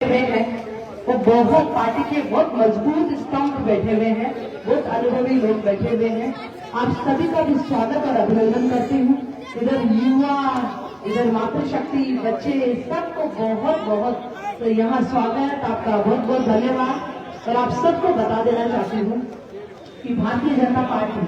हुए हैं वो बहुत पार्टी के बहुत मजबूत स्तंभ बैठे हुए हैं, बहुत अनुभवी लोग बैठे हुए हैं। आप सभी का भी स्वागत और अभिनंदन करती हूँ। इधर युवा, इधर मातृशक्ति, बच्चे, सबको बहुत बहुत तो यहाँ स्वागत, आपका बहुत बहुत धन्यवाद। और आप सबको बता देना चाहती हूँ कि भारतीय जनता पार्टी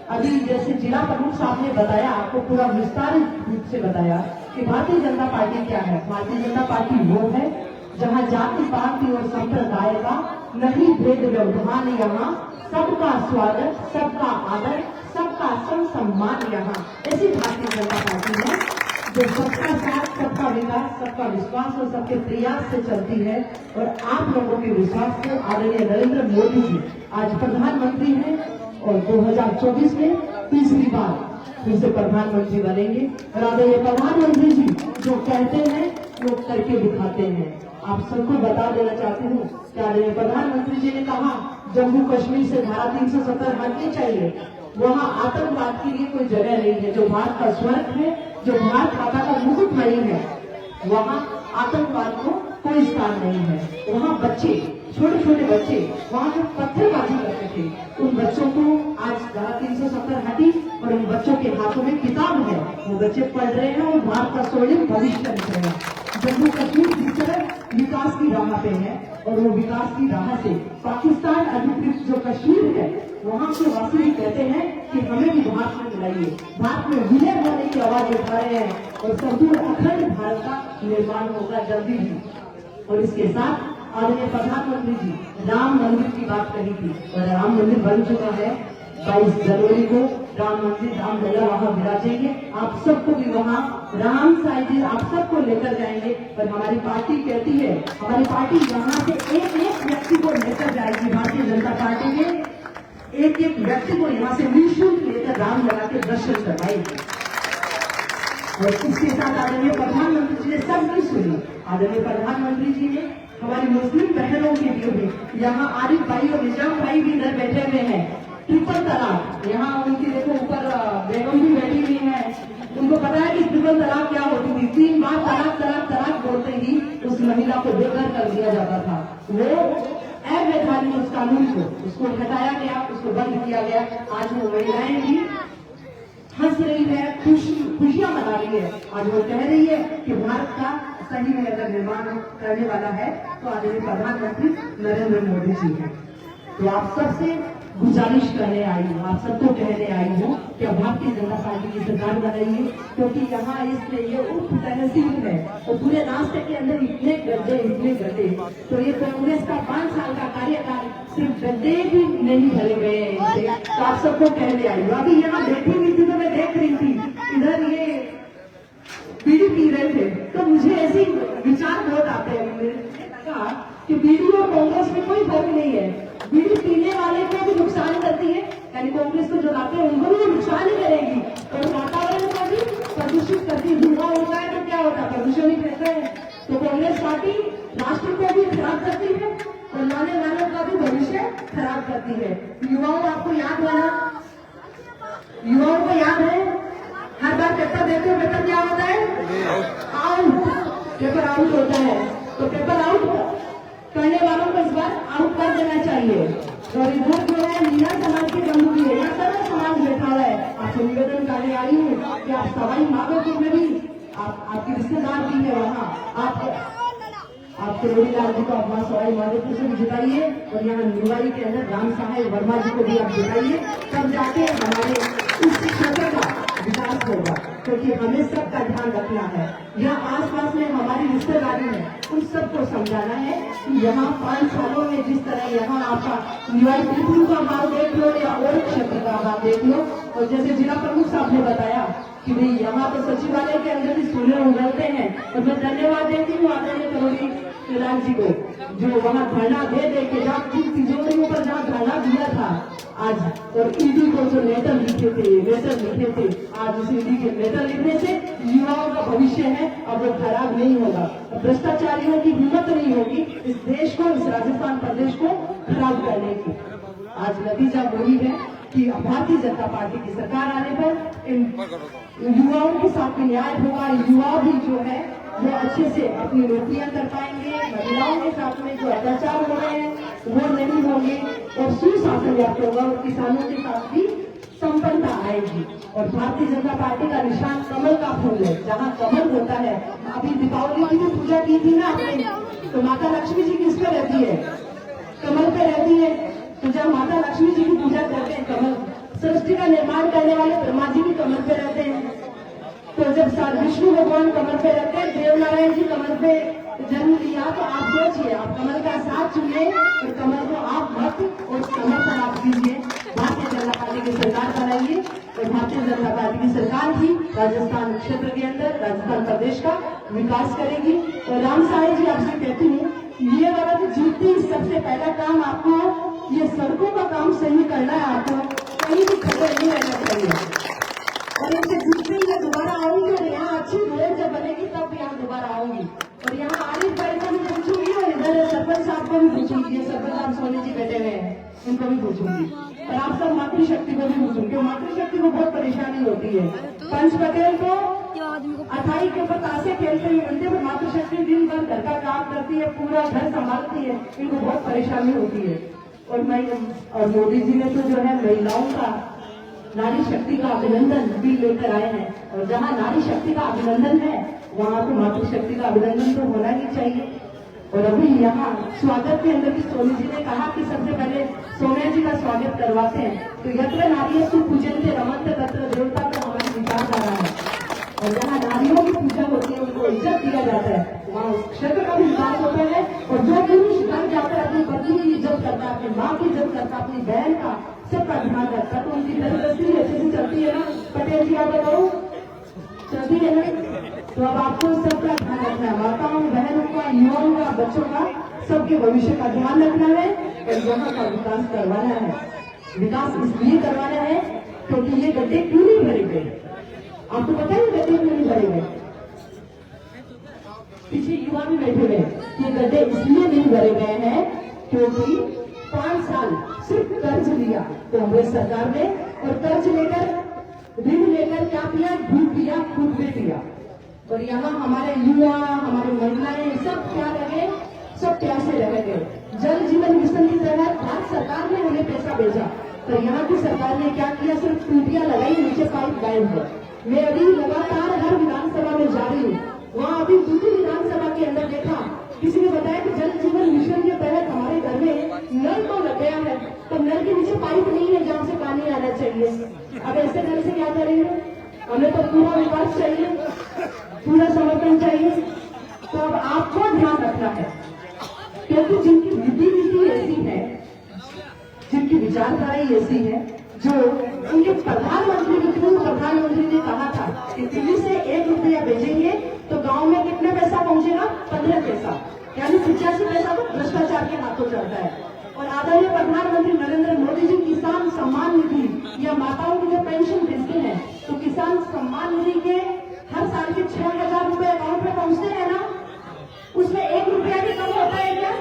अभी जैसे जिला प्रमुख साहब ने बताया, आपको पूरा विस्तारित रूप से बताया कि भारतीय जनता पार्टी क्या है। भारतीय जनता पार्टी वो है जहां जाति पाति और संप्रदाय का नहीं भेद व्यवधान, यहाँ सबका स्वागत, सबका आदर, सबका सम्मान। यहाँ ऐसी भारतीय जनता पार्टी है जो सबका साथ, सबका विकास, सबका विश्वास और सबके प्रयास से चलती है। और आप लोगों के विश्वास से आदरणीय नरेंद्र मोदी जी आज प्रधानमंत्री हैं और 2024 में तीसरी बार फिर से प्रधानमंत्री बनेंगे। और आदरणीय प्रधानमंत्री जी जो कहते हैं वो करके दिखाते हैं। आप सबको बता देना चाहती हूँ कि आदरणीय प्रधानमंत्री जी ने कहा जम्मू कश्मीर से धारा 370 हटनी चाहिए। वहाँ आतंकवाद के लिए कोई जगह नहीं है। जो भारत का स्वर्ग है, जो भारत माता का मुकुट नहीं है, वहाँ आतंकवाद को कोई स्थान नहीं है। वहाँ बच्चे, छोटे छोटे बच्चे वहाँ जो पत्थरबाजी करते थे, उन बच्चों को आज धारा 370 हटी और उन बच्चों के हाथों में किताब है, वो बच्चे पढ़ रहे हैं और भारत का स्वर्णिम भविष्य लिख रहे हैं। जम्मू कश्मीर जिस तरह विकास की राह पे है और वो विकास की राह से पाकिस्तान अधिकृत जो कश्मीर है, वहाँ के वासी भी कहते हैं कि हमें भी भारत में मिलाइए। भारत में विलय होने की आवाज उठा रहे हैं और संपूर्ण अखंड भारत का निर्माण होगा जल्दी ही। और इसके साथ आदरणीय प्रधानमंत्री जी राम मंदिर की बात कही थी और राम मंदिर बन चुका है। 22 जनवरी को राम मंदिर, राम लला वहाँ विराजेंगे। आप सबको भी वहाँ राम साईं जी आप सबको लेकर जाएंगे। और हमारी पार्टी कहती है, हमारी पार्टी यहाँ से एक एक व्यक्ति को लेकर जाएगी। भारतीय जनता पार्टी के एक एक व्यक्ति को यहाँ से निःशुल्क लेकर राम लला के दर्शन करवाएगी। और इसके साथ आदरणीय प्रधानमंत्री जी ने सब कुछ सुनी। आदरणीय प्रधानमंत्री जी ने हमारी मुस्लिम बहनों के लिए भी, यहाँ आरिफ भाई और निजाम भाई भी इधर बैठे हुए हैं, ट्रिपल तलाक, यहाँ उनकी देखो ऊपर बेगम भी बैठी हुई है। उनको पता है कि ट्रिपल तलाक क्या होती थी। 3 बार तलाक तलाक तलाक बोलते ही उस महिला को बेघर कर दिया जाता था। वो अवैधानिक उस कानून को उसको हटाया गया, उसको बंद किया गया। आज वो महिलाएं भी हंस रही है, खुशियां मना रही है। आज वो कह रही है कि भारत का सही में अगर निर्माण करने वाला है तो आदरणीय प्रधानमंत्री नरेंद्र मोदी जी हैं। तो आप सबसे गुजारिश करने आई हूँ, आप सबको कहने आई हूँ कि भारतीय जनता पार्टी की सरकार बनाइए, क्योंकि यहाँ इसलिए ये उप तहसील है और पूरे रास्ते के अंदर इतने गड्ढे। तो ये कांग्रेस का 5 साल का कार्यकाल सिर्फ गड्ढे भी नहीं भरे गए हैं इनसे। तो आप सबको कहने आई हूँ। अभी यहाँ बैठी हुई थी तो मैं देख रही थी इधर ये बीड़ी पी रहे थे, तो मुझे ऐसे विचार बहुत आते हैं। मैंने कहा कि बीड़ी और कांग्रेस में कोई फर्क नहीं है। बीड़ी पीने वाले को भी नुकसान करती है, यानी कांग्रेस को जो लाते हैं उनको भी नुकसान ही करेगी और वातावरण को भी प्रदूषित करती है। धुआं होता है तो क्या होता है, प्रदूषण ही कहते हैं। तो कांग्रेस पार्टी राष्ट्र को भी खराब करती है और लाने वालों का भी भविष्य खराब करती है। युवाओं, आपको याद है ना, युवाओं को याद है, हर बार पेपर देते हो, पेपर क्या होता है, आउट, पेपर आउट होता है। तो पेपर आउट करने वालों को इस बार आउट कर देना चाहिए। और इधर जो है मीना समाज की बंधु भी है, यहाँ सारा समाज बैठा हुआ है। आपसे निवेदन करने आई हूँ कि आप सवाई माधोपुर में भी आपके रिश्तेदार भी है, वहाँ आप किरोड़ी लाल जी को आप वहाँ सवाई माधोपुर से भी जिताइए और यहाँ निवाड़ी के अंदर राम साहेब वर्मा जी को भी आप जिताइए। तब जाके हमारे इस क्षेत्र का विकास होगा, क्योंकि हमें सबका ध्यान रखना है। यहाँ आसपास में हमारी रिश्तेदारी है, उन सबको समझाना है कि यहाँ 5 सालों में जिस तरह यहाँ आपका निवाड़ी पृथ्वी का हाल देख लो या और क्षेत्र का हाल देख लो। और जैसे जिला प्रमुख साहब ने बताया कि भाई यहाँ तो सचिवालय के अंदर भी सूर्य उगलते हैं, और मैं धन्यवाद देती हूँ आदरणीय किरोड़ी लाल जी को, जो वहाँ धरना दे के जहाँ तिजोरियों पर जहाँ धरना दिया था आज, और ईडी को जो लेटर लिखे थे, आज उस ईडी के लेटर लिखने से युवाओं का भविष्य है और वो खराब नहीं होगा। भ्रष्टाचारियों की हिम्मत नहीं होगी इस देश को, इस राजस्थान प्रदेश को खराब करने की। आज नतीजा वही है कि भारतीय जनता पार्टी की सरकार आने पर इन युवाओं के साथ में न्याय होगा। युवा भी जो है वो अच्छे से अपनी नौकरियां कर पाएंगे, महिलाओं हमारे साथ में जो अत्याचार हो रहे हैं वो नहीं होंगे और सुशासन व्याप्त होगा और किसानों के साथ भी संपन्नता आएगी। और भारतीय जनता पार्टी का निशान कमल का फूल है। जहाँ कमल होता है, अभी दीपावली की भी पूजा की थी ना आपने, तो माता लक्ष्मी जी किस पे रहती है? कमल पे रहती है। तो जब माता लक्ष्मी जी की पूजा करते हैं, कमल सृष्टि का निर्माण करने वाले ब्रह्मा जी भी कमल पे रहते हैं। तो जब विष्णु भगवान कमल पे रहते हैं, देव नारायण जी कमल पे जन्म लिया, तो आप सोचिए, आप कमल का साथ चुनिए और कमल को आप मत और समर्थन आप दीजिए। भारतीय जनता पार्टी की सरकार बनाइए और भारतीय जनता पार्टी की सरकार ही राजस्थान क्षेत्र के अंदर, राजस्थान प्रदेश का विकास करेगी। और राम साई जी आपसे कहती हूँ, ये वाला तो जीतते ही सबसे पहला काम आपको ये सड़कों का काम सही करना है। आपको कहीं भी खबर नहीं रहना चाहिए। और इनसे जीतते ही मैं दोबारा आऊंगी और यहाँ अच्छी रोड जब बनेगी तब यहाँ दोबारा आऊंगी। और यहाँ आरिफ भाई को भी पूछूंगी और इधर सरपंच साहब को भी पूछूंगी। ये सरपंच साहब सोनी जी बैठे हुए हैं, उनको भी पूछूंगी। और आप सब मातृशक्ति को भी पूछूंगी। मातृशक्ति को बहुत परेशानी होती है। पंच पटेल को अठाई के ऊपर ताशे खेलते हुए मिलते हैं, मातृशक्ति दिन भर घर का काम करती है, पूरा घर संभालती है, इनको बहुत परेशानी होती है। और मोदी जी ने तो जो है महिलाओं का नारी शक्ति का अभिनंदन भी लेकर आए हैं। और जहाँ नारी शक्ति का अभिनंदन है वहाँ तो मातृशक्ति का अभिनंदन तो होना ही चाहिए। और अभी यहाँ स्वागत के अंदर भी सोनी जी ने कहा कि सबसे पहले सोनिया जी का स्वागत करवाते हैं। तो यत्र नारियस्तु पूजन्ते रमन्ते तत्र देवता का हमारी विचारधारा है। और जहाँ नारियों की पूजा होती है, उनको इज्जत दिया जाता है, वहाँ उस क्षेत्र का भी विकास होता है। और जो पुरुष घर जाकर अपनी पत्नी की इज्जत करता है, अपनी माँ की इज्जत करता है, अपनी बहन का सबका ध्यान रखता है, तो उनकी दरदस्ती अच्छे से चलती है ना। पटेल जी आप बताओ, चलती है ना? तो अब आपको सबका ध्यान रखना है, माताओं, बहनों का, युवाओं का, बच्चों का, सबके भविष्य का ध्यान रखना है और यहाँ का विकास करवाना है। विकास इसलिए करवाना है क्योंकि ये गड्ढे क्यों नहीं भरे गए? आपको पता है गड्ढे क्यों नहीं भरे गए? पीछे युवा भी बैठे हुए हैं। ये गड्ढे इसलिए नहीं भरे गए हैं क्योंकि 5 साल सिर्फ कर्ज लिया कांग्रेस सरकार ने, और कर्ज लेकर, ऋण लेकर क्या किया? डूब दिया, खुद भी दिया। और यहाँ हमारे युवा, हमारे महिलाएं सब क्या रहे? सब प्यासे रह गए। जल जीवन मिशन के तहत भारत सरकार ने उन्हें पैसा भेजा, तो यहाँ की सरकार ने क्या किया? सिर्फ टूटियां लगाई, नीचे पाइप गायब है। मैं अभी लगातार हर विधानसभा में जा रही हूँ, वहाँ अभी दूसरी विधानसभा के अंदर देखा, किसी ने बताया कि जल जीवन मिशन के तहत हमारे घर में नल तो लग गया है, तो नल के नीचे पाइप नहीं है जहाँ से पानी आना चाहिए। अब ऐसे घर से क्या करेंगे? हमें तो पूरा विकास चाहिए, पूरा समर्थन चाहिए। तो अब आपको ध्यान रखना है, क्योंकि जिनकी नीति ऐसी है, जिनकी विचारधारा ऐसी है, जो उनके प्रधानमंत्री ने कहा था कि दिल्ली से 1 रुपया भेजेंगे तो गांव में कितना पैसा पहुंचेगा? 15 पैसा, यानी 85 पैसा तो भ्रष्टाचार के हाथों चलता है। और आदरणीय प्रधानमंत्री नरेंद्र मोदी जी किसान सम्मान निधि या माताओं की जो पेंशन भेजते हैं, तो किसान सम्मान निधि के हर साल के 6,000 रुपए अकाउंट में पहुंचते हैं ना, उसमें 1 रुपया भी कम होता है क्या?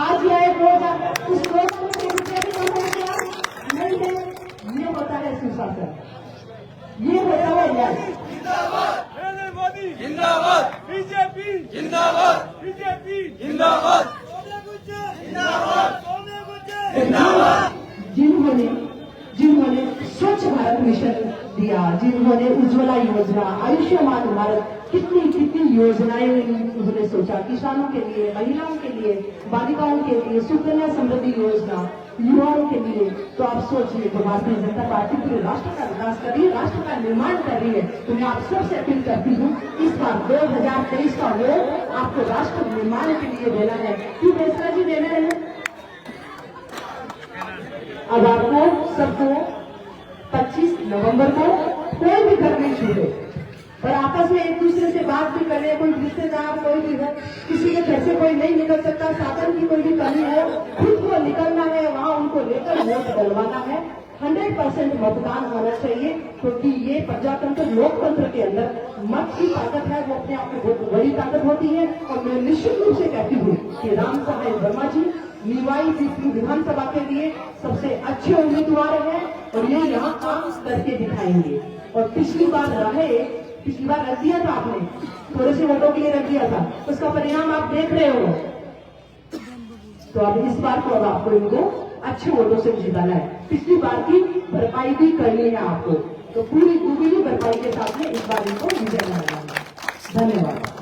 आज या 1 रोज उस रोज को 1 रुपया भी कम हो गया नहीं है। ये होता है सुशासन, ये होता है न्याय। जिंदाबाद बीजेपी, जिंदाबाद बीजेपी, जिंदाबाद जिंदाबाद। जिन्होंने स्वच्छ भारत मिशन दिया, जिन्होंने उज्ज्वला योजना, आयुष्मान भारत, कितनी योजनाएं उन्होंने सोचा किसानों के लिए, महिलाओं के लिए, बालिकाओं के लिए, सुकन्या समृद्धि योजना, युवाओं के लिए। तो आप सोचिए, तो भारतीय जनता पार्टी पूरे राष्ट्र का विकास कर रही है, राष्ट्र का निर्माण कर रही है। तो मैं आप सबसे अपील करती हूँ, इस बार 2023 का वोट आपको राष्ट्र निर्माण के लिए देना है। क्यों फैसला जी देना है? अब आपको सबको 25 नवंबर को कोई भी घर नहीं छूटे और आपस में एक दूसरे से बात भी करें। कोई रिश्तेदार, कोई भी है, किसी के घर से कोई नहीं निकल सकता, साधन की कोई भी कमी हो, खुद को निकलना है, वहां उनको लेकर वोट डलवाना है। 100% मतदान होना चाहिए, क्योंकि ये प्रजातंत्र, लोकतंत्र के अंदर मत की ताकत है, वो अपने आप में बहुत बड़ी ताकत होती है। और मैं निश्चित रूप से कहती हूँ कि राम सहाय वर्मा जी निवाई विधानसभा के लिए सबसे अच्छे उम्मीदवार हैं और ये यहाँ काम करके दिखाएंगे। और पिछली बार रहे पिछली बार रख दिया था आपने, थोड़े से वोटों के लिए रख दिया था, उसका परिणाम आप देख रहे हो। तो अब इस बार को अब आपको इनको अच्छे वोटों से जिताना है। पिछली बार की भरपाई भी करनी है आपको, तो पूरी भरपाई के साथ में इस बार इनको विजय बनाना है। धन्यवाद।